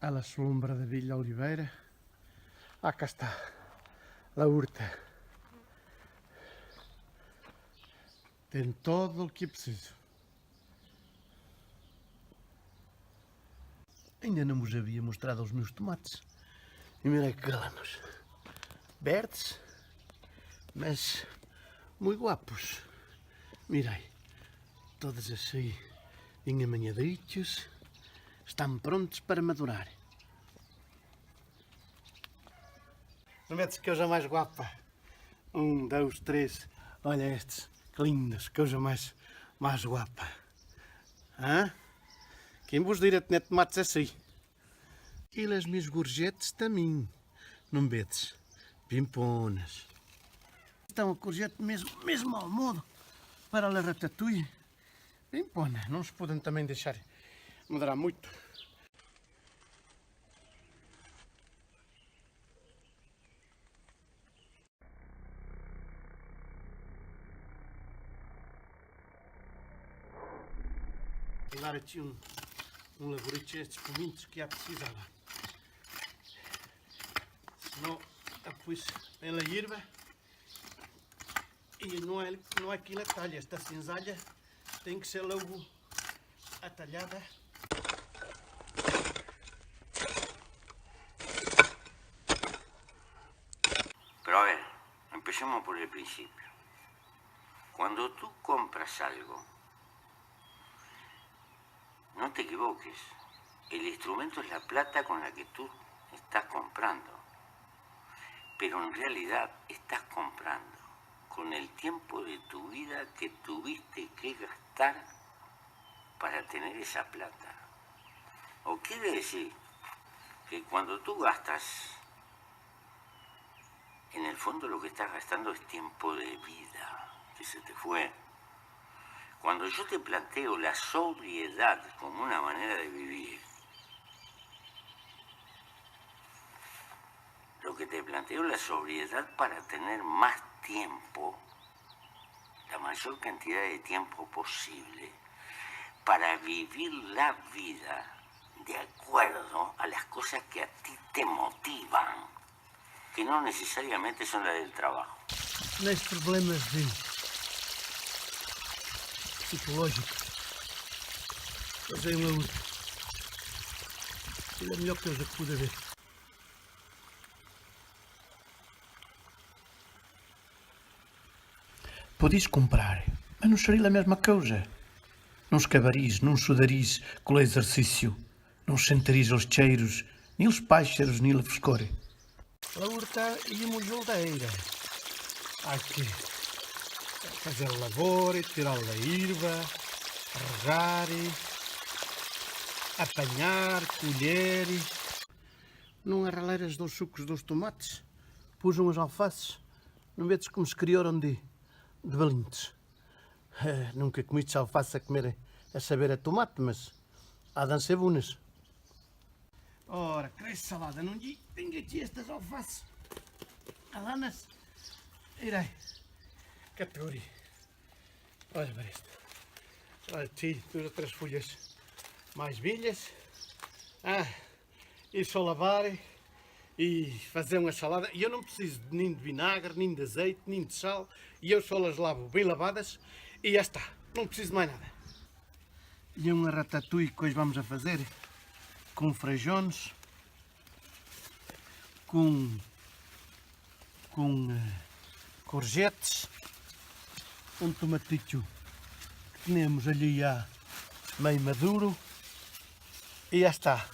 a la sombra da Villa Oliveira. Ah, cá está, a horta. Tem todo o que é preciso. Ainda não vos havia mostrado os meus tomates. E mirei que galanos. Verdes, mas muito guapos. Mirei, todos assim engamanhaditos. Estão prontos para madurar. Não metes que coisa mais guapa? 1, 2, 3. Olha estes, que lindos, que coisa mais guapa. Hã? Quem vos dirá que net tomates assim? E as minhas gorjetes também. Não vedes? Pimponas. Estão a courgette mesmo ao modo para a ratatouille. Pimpona, não se podem também deixar madurar muito. Vou dar aqui um laborito a estes pominhos que há precisava. Senão, depois vem a hierba e não é aquilo a talha. Esta cinzalha tem que ser logo atalhada. Pero a ver, empecemos por el principio. Cuando tú compras algo, no te equivoques, el instrumento es la plata con la que tú estás comprando, pero en realidad estás comprando con el tiempo de tu vida que tuviste que gastar para tener esa plata. O quiere decir que cuando tú gastas, en el fondo lo que estás gastando es tiempo de vida que se te fue. Cuando yo te planteo la sobriedad como una manera de vivir, lo que te planteo es la sobriedad para tener más tiempo, la mayor cantidad de tiempo posible, para vivir la vida de acuerdo a las cosas que a ti te motivan, que no necesariamente son las del trabajo. Não há problemas psicológicos. Fazer uma luta. É a melhor coisa que pude haver. Podes comprar, mas não seria a mesma coisa. Não escavaris, não sudaris com o exercício, não sentaris os cheiros, nem os pássaros, nem a frescor. A horta e a molhadeira. Há que fazer a lavoura, tirar a erva, regar, apanhar, colher. Não há raleiras dos sucos dos tomates, pujam as alfaces. Não vedes como se criaram de balintes. Nunca comi alface a comer a saber a tomate, mas há de ser buenas. Ora, cresce salada, não tenho aqui estas alfaces. Alanas. Irei. Categoria. Olha para isto. Olha, aqui, 2 ou 3 folhas mais velhas. E só lavar e fazer uma salada. E eu não preciso nem de vinagre, nem de azeite, nem de sal. E eu só as lavo bem lavadas e já está. Não preciso de mais nada. E uma ratatouille que hoje vamos a fazer com feijões, com courgettes, um tomatito que temos ali já meio maduro e já está.